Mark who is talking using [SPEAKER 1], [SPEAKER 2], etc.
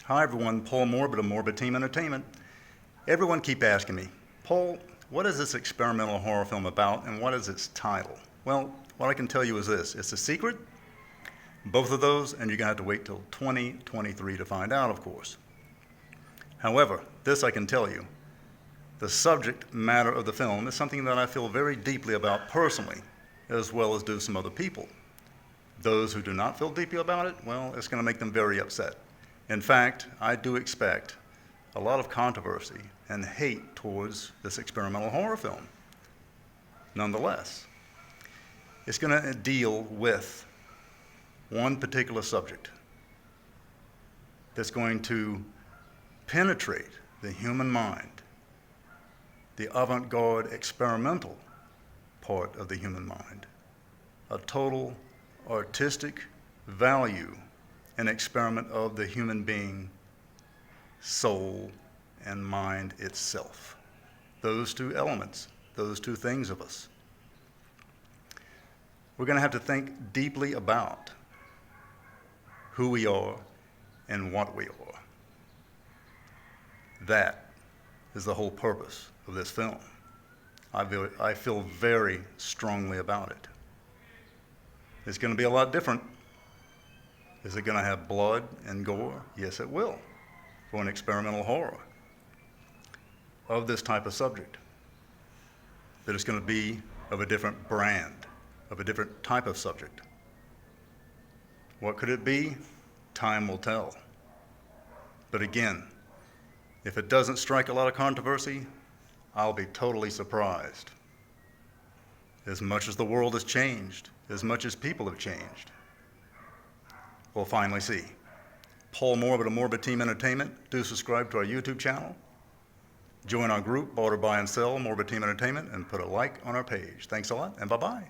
[SPEAKER 1] Hi everyone, Paul Morbid of Morbid Team Entertainment. Everyone keep asking me, Paul, what is this experimental horror film about and what is its title? Well, what I can tell you is this, it's a secret, both of those, and you're going to have to wait till 2023 to find out, of course. However, this I can tell you, the subject matter of the film is something that I feel very deeply about personally, as well as do some other people. Those who do not feel deeply about it, well, it's going to make them very upset. In fact, I do expect a lot of controversy and hate towards this experimental horror film. Nonetheless, it's going to deal with one particular subject that's going to penetrate the human mind, the avant-garde experimental part of the human mind, a total artistic value, an experiment of the human being, soul, and mind itself. Those two elements, those two things of us. We're going to have to think deeply about who we are and what we are. That is the whole purpose of this film. I feel very strongly about it. It's going to be a lot different. Is it going to have blood and gore? Yes, it will, for an experimental horror of this type of subject. That it's going to be of a different brand, of a different type of subject. What could it be? Time will tell. But again, if it doesn't strike a lot of controversy, I'll be totally surprised. As much as the world has changed, as much as people have changed, we'll finally see. Paul Morbid of Morbid Team Entertainment. Do subscribe to our YouTube channel. Join our group, Barter, Buy, and Sell, Morbid Team Entertainment, and put a like on our page. Thanks a lot, and bye-bye.